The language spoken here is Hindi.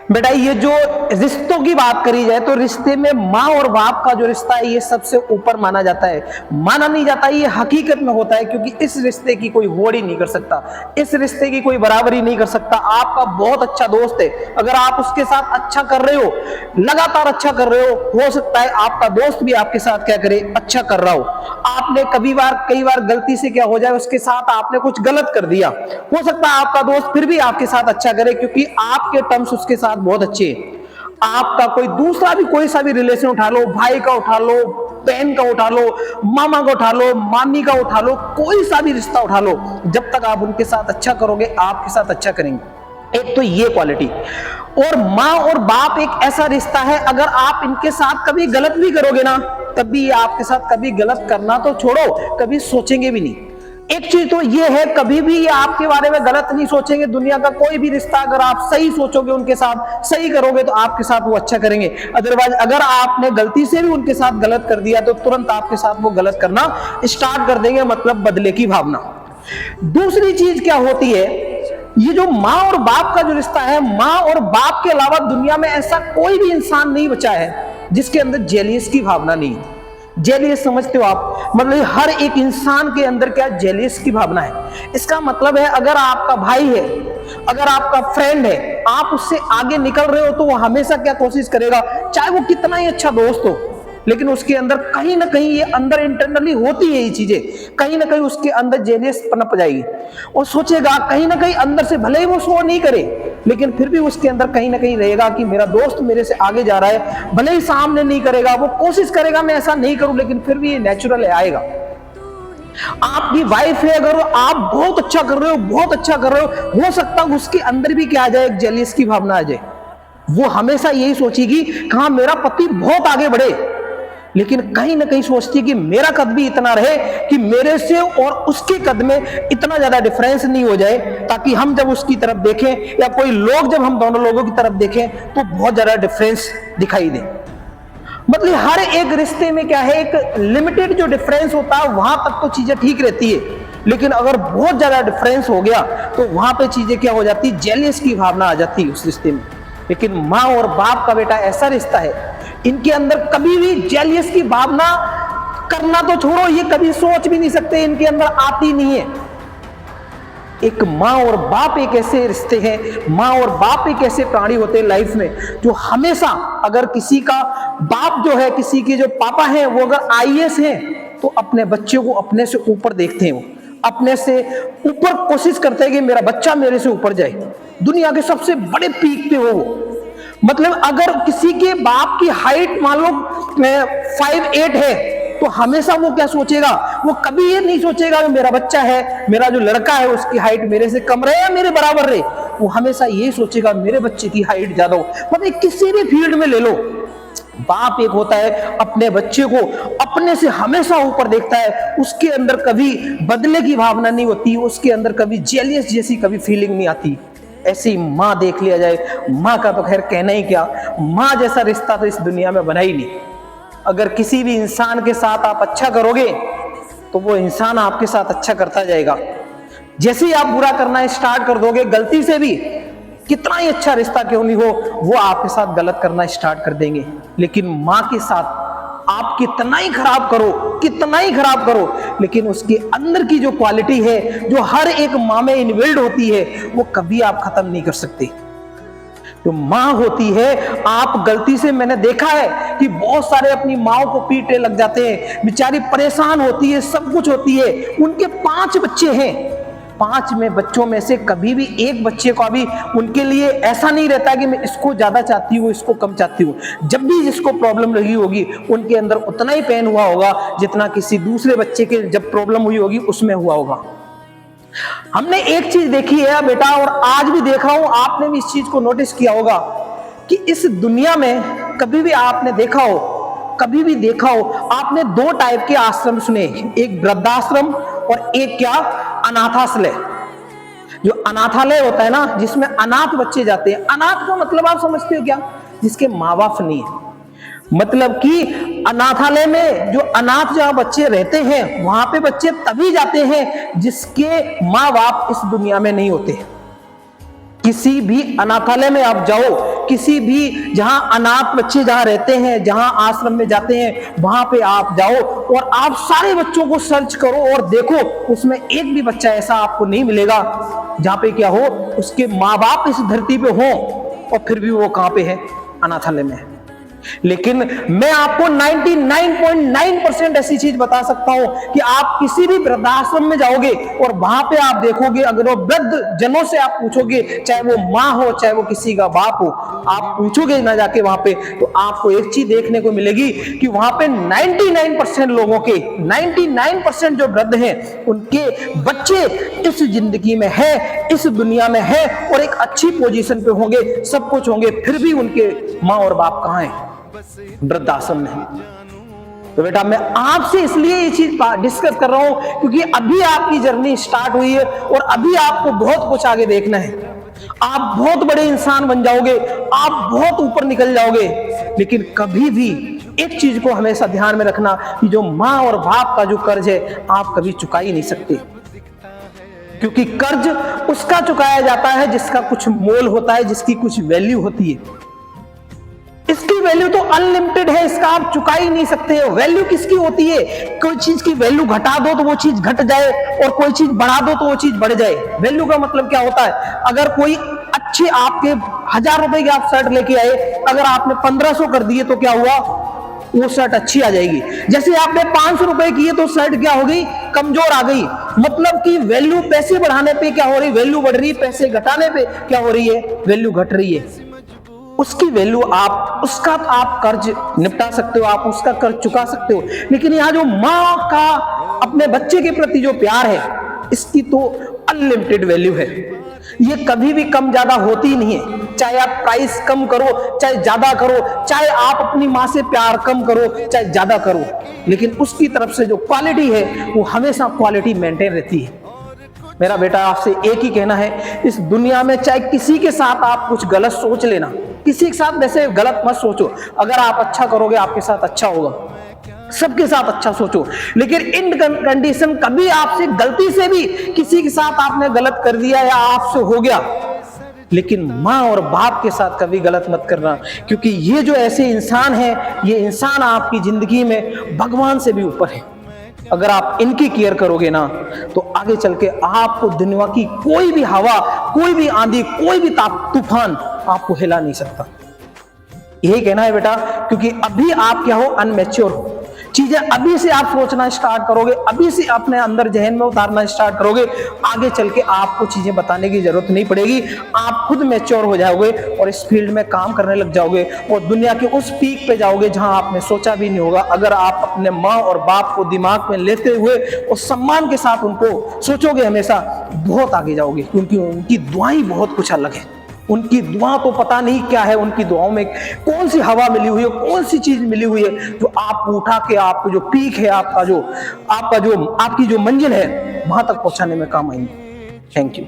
बेटा ये जो रिश्तों की बात करी जाए तो रिश्ते में माँ और बाप का जो रिश्ता है ये सबसे ऊपर माना जाता है। माना नहीं जाता, ये हकीकत में होता है, क्योंकि इस रिश्ते की कोई होड़ ही नहीं कर सकता, इस रिश्ते की कोई बराबरी नहीं कर सकता। आपका बहुत अच्छा दोस्त है, अगर आप उसके साथ अच्छा कर रहे हो, लगातार अच्छा कर रहे हो सकता है आपका दोस्त भी आपके साथ क्या करे, अच्छा कर रहा हो। आपने कई बार गलती से क्या हो जाए, उसके साथ आपने कुछ गलत कर दिया, हो सकता है आपका दोस्त फिर भी आपके साथ अच्छा करे, क्योंकि आपके टर्म्स उसके साथ बहुत अच्छे हैं। आपका कोई दूसरा भी कोई सा भी रिलेशन उठा लो, भाई का उठा लो, बहन का उठा लो, मामा का उठा लो, मामी का उठा लो, कोई सा भी रिश्ता उठा लो, जब तक आप उनके साथ अच्छा करोगे आपके साथ अच्छा करेंगे। एक तो ये क्वालिटी। और माँ और बाप एक ऐसा रिश्ता है, अगर आप इनके साथ कभी गलत भी करोगे ना, तब भी आपके साथ कभी गलत करना तो छोड़ो, कभी सोचेंगे भी नहीं। एक चीज तो ये है, कभी भी ये आपके बारे में गलत नहीं सोचेंगे। दुनिया का कोई भी रिश्ता अगर आप सही सोचोगे, उनके साथ सही करोगे, तो आपके साथ वो अच्छा करेंगे। अदरवाइज अगर आपने गलती से भी उनके साथ गलत कर दिया तो तुरंत आपके साथ वो गलत करना स्टार्ट कर देंगे, मतलब बदले की भावना। दूसरी चीज क्या होती है, ये जो माँ और बाप का जो रिश्ता है, माँ और बाप के अलावा दुनिया में ऐसा कोई भी इंसान नहीं बचा है जिसके अंदर जेलियस की भावना नहीं है। जेलियस समझते हो आप, मतलब हर एक इंसान के अंदर क्या जेलियस की भावना है। इसका मतलब है, अगर आपका भाई है, अगर आपका फ्रेंड है, आप उससे आगे निकल रहे हो तो वो हमेशा क्या कोशिश करेगा, चाहे वो कितना ही अच्छा दोस्त हो, लेकिन उसके अंदर कहीं ना कहीं ये अंदर इंटरनली होती है ये चीजें, कहीं ना कहीं उसके अंदर जेलियस पनप जाएगी और सोचेगा कहीं ना कहीं अंदर से, भले ही वो शो नहीं करे, लेकिन फिर भी उसके अंदर कहीं ना कहीं रहेगा कि मेरा दोस्त मेरे से आगे जा रहा है। भले ही सामने नहीं करेगा, वो कोशिश करेगा मैं ऐसा नहीं करूं, लेकिन फिर भी ये नेचुरल आएगा। आपकी वाइफ है, अगर आप बहुत अच्छा कर रहे हो, बहुत अच्छा कर रहे हो सकता है उसके अंदर भी क्या आ जाए, एक जेलियस की भावना आ जाए। वो हमेशा यही सोचेगी कहां मेरा पति बहुत आगे बढ़े, लेकिन कहीं ना कहीं सोचती है कि मेरा कद भी इतना रहे कि मेरे से और उसके कद में इतना ज्यादा डिफरेंस नहीं हो जाए, ताकि हम जब उसकी तरफ देखें या कोई लोग जब हम दोनों लोगों की तरफ देखें तो बहुत ज्यादा डिफरेंस दिखाई दे। मतलब हर एक रिश्ते में क्या है, एक लिमिटेड जो डिफरेंस होता है वहां तक तो चीजें ठीक रहती है, लेकिन अगर बहुत ज्यादा डिफरेंस हो गया तो वहां पे चीजें क्या हो जाती, जेलियस की भावना आ जाती है उस रिश्ते में। लेकिन माँ और बाप का बेटा ऐसा रिश्ता है, इनके अंदर कभी भी जेलियस की भावना करना तो छोड़ो, ये कभी सोच भी नहीं सकते, इनके अंदर आती नहीं है। एक माँ और बाप एक ऐसे रिश्ते हैं, माँ और बाप एक ऐसे प्राणी होते हैं लाइफ में, जो हमेशा, अगर किसी का बाप जो है, किसी के जो पापा हैं वो अगर आईएएस हैं, तो अपने बच्चे को अपने से ऊपर देखते हैं, वो अपने से ऊपर कोशिश करते हैं कि मेरा बच्चा मेरे से ऊपर जाए, दुनिया के सबसे बड़े पीक पे हो। मतलब अगर किसी के बाप की हाइट मान लो 5'8" है, तो हमेशा वो क्या सोचेगा, वो कभी ये नहीं सोचेगा कि मेरा बच्चा है, मेरा जो लड़का है उसकी हाइट मेरे से कम रहे या मेरे बराबर रहे, वो हमेशा ये सोचेगा मेरे बच्चे की हाइट ज्यादा हो। मतलब किसी भी फील्ड में ले लो, बाप एक होता है अपने बच्चे को अपने से हमेशा ऊपर देखता है, उसके अंदर कभी बदले की भावना नहीं होती, उसके अंदर कभी जेलियस जैसी कभी फीलिंग नहीं आती। ऐसी माँ देख लिया जाए, माँ का तो खैर कहना ही क्या, माँ जैसा रिश्ता तो इस दुनिया में बना ही नहीं। अगर किसी भी इंसान के साथ आप अच्छा करोगे तो वो इंसान आपके साथ अच्छा करता जाएगा। जैसे ही आप बुरा करना स्टार्ट कर दोगे, गलती से भी, कितना ही अच्छा रिश्ता क्यों नहीं हो, वो आपके साथ गलत करना स्टार्ट कर देंगे। लेकिन माँ के साथ आप कितना ही खराब करो, कितना ही खराब करो, लेकिन उसके अंदर की जो क्वालिटी है, जो हर एक माँ में इनबिल्ड होती है, वो कभी आप खत्म नहीं कर सकते। जो माँ होती है, आप गलती से, मैंने देखा है कि बहुत सारे अपनी माओ को पीटने लग जाते हैं, बेचारी परेशान होती है, सब कुछ होती है, उनके 5 बच्चे हैं, 5 में बच्चों में से कभी भी एक बच्चे को भी उनके लिए ऐसा नहीं रहता कि मैं इसको ज्यादा चाहती हूँ, इसको कम चाहती हूँ। जब भी जिसको प्रॉब्लम लगी होगी उनके अंदर उतना ही पेन हुआ होगा जितना किसी दूसरे बच्चे के जब प्रॉब्लम हुई होगी उसमें हुआ होगा। हमने एक चीज देखी है बेटा, और आज भी देख रहा हूं, आपने भी इस चीज को नोटिस किया होगा कि इस दुनिया में कभी भी आपने देखा हो, कभी भी देखा हो, आपने 2 टाइप के आश्रम सुने, एक वृद्धाश्रम और एक क्या, अनाथालय। जो अनाथालय होता है ना, जिसमें अनाथ बच्चे जाते हैं। अनाथ का मतलब आप समझते हो क्या, जिसके माँ बाप नहीं है। मतलब कि अनाथालय में जो अनाथ जहां बच्चे रहते हैं, वहां पे बच्चे तभी जाते हैं जिसके माँ बाप इस दुनिया में नहीं होते। किसी भी अनाथालय में आप जाओ, किसी भी जहां अनाथ बच्चे जहां रहते हैं, जहां आश्रम में जाते हैं, वहां पे आप जाओ और आप सारे बच्चों को सर्च करो और देखो, उसमें एक भी बच्चा ऐसा आपको नहीं मिलेगा जहां पे क्या हो, उसके माँ बाप इस धरती पे हो और फिर भी वो कहां पे है, अनाथालय में है। लेकिन मैं आपको 99.9% ऐसी चीज बता सकता हूं कि आप किसी भी वृद्धाश्रम में जाओगे और वहां पे आप देखोगे, अगर वो वृद्ध जनों से आप पूछोगे, चाहे वो माँ हो चाहे वो किसी का बाप हो, आप पूछोगे ना जाके वहां पे, तो आपको एक चीज देखने को मिलेगी कि वहां पे 99% लोगों के 99% जो वृद्ध हैं उनके बच्चे इस जिंदगी में है, इस दुनिया में है और एक अच्छी पोजीशन पे होंगे, सब कुछ होंगे, फिर भी उनके माँ और बाप कहां हैं, वृद्धाश्रम में। तो बेटा मैं आपसे इसलिए ये चीज डिस्कस कर रहा हूं क्योंकि अभी आपकी जर्नी स्टार्ट हुई है और अभी आपको बहुत कुछ आगे देखना है। आप बहुत बड़े इंसान बन जाओगे, आप बहुत ऊपर निकल जाओगे, लेकिन कभी भी एक चीज को हमेशा ध्यान में रखना कि जो माँ और बाप का जो कर्ज है आप कभी चुका ही नहीं सकते, क्योंकि कर्ज उसका चुकाया जाता है जिसका कुछ मोल होता है, जिसकी कुछ वैल्यू होती है। इसकी वैल्यू तो अनलिमिटेड है, इसका आप चुका ही नहीं सकते हो। वैल्यू किसकी होती है, कोई चीज की वैल्यू घटा दो तो वो चीज घट जाए और कोई चीज बढ़ा दो तो वो चीज बढ़ जाए। वैल्यू का मतलब क्या होता है, अगर कोई अच्छे आपके 1000 रुपए की आप शर्ट लेके आए, अगर आपने 1500 कर दिए तो क्या हुआ, वो शर्ट अच्छी आ जाएगी। जैसे आपने 500 रुपए किए तो शर्ट क्या हो गई, कमजोर आ गई। मतलब कि वैल्यू पैसे बढ़ाने पे क्या हो रही, वैल्यू बढ़ रही है, पैसे घटाने पे क्या हो रही है, वैल्यू घट रही है। उसकी वैल्यू आप, उसका आप कर्ज निपटा सकते हो, आप उसका कर्ज चुका सकते हो, लेकिन यहाँ जो माँ का अपने बच्चे के प्रति जो प्यार है, इसकी तो अनलिमिटेड वैल्यू है। ये कभी भी कम ज्यादा होती ही नहीं है, चाहे आप प्राइस कम करो चाहे ज्यादा करो, चाहे आप अपनी माँ से प्यार कम करो चाहे ज्यादा करो, लेकिन उसकी तरफ से जो क्वालिटी है वो हमेशा क्वालिटी मेंटेन रहती है। मेरा बेटा आपसे एक ही कहना है, इस दुनिया में चाहे किसी के साथ आप कुछ गलत सोच लेना, किसी के साथ वैसे गलत मत सोचो। अगर आप अच्छा करोगे आपके साथ अच्छा होगा, सबके साथ अच्छा सोचो, लेकिन इन कंडीशन कभी आपसे गलती से भी किसी के साथ आपने गलत कर दिया या आपसे हो गया, लेकिन माँ और बाप के साथ कभी गलत मत करना, क्योंकि ये जो ऐसे इंसान है, ये इंसान आपकी जिंदगी में भगवान से भी ऊपर है। अगर आप इनकी केयर करोगे ना तो आगे चल के आपको दुनिया की कोई भी हवा, कोई भी आंधी, कोई भी तूफान आपको हिला नहीं सकता। यही कहना है बेटा, क्योंकि अभी आप क्या हो, अनमैच्योर हो। चीजें अभी से आप सोचना स्टार्ट करोगे, अभी से अपने अंदर जहन में उतारना स्टार्ट करोगे, आगे चल के आपको चीजें बताने की जरूरत नहीं पड़ेगी। आप खुद मैच्योर हो जाओगे और इस फील्ड में काम करने लग जाओगे और दुनिया के उस पीक पे जाओगे जहां आपने सोचा भी नहीं होगा। अगर आप अपने माँ और बाप को दिमाग में लेते हुए और सम्मान के साथ उनको सोचोगे हमेशा, बहुत आगे जाओगे, क्योंकि उनकी दुआएं बहुत कुछ अलग है। उनकी दुआ तो पता नहीं क्या है, उनकी दुआओं में कौन सी हवा मिली हुई है, कौन सी चीज मिली हुई है जो आप उठा के आपको जो पीक है, आपकी जो मंजिल है, वहां तक पहुंचाने में काम आएंगे। Thank you.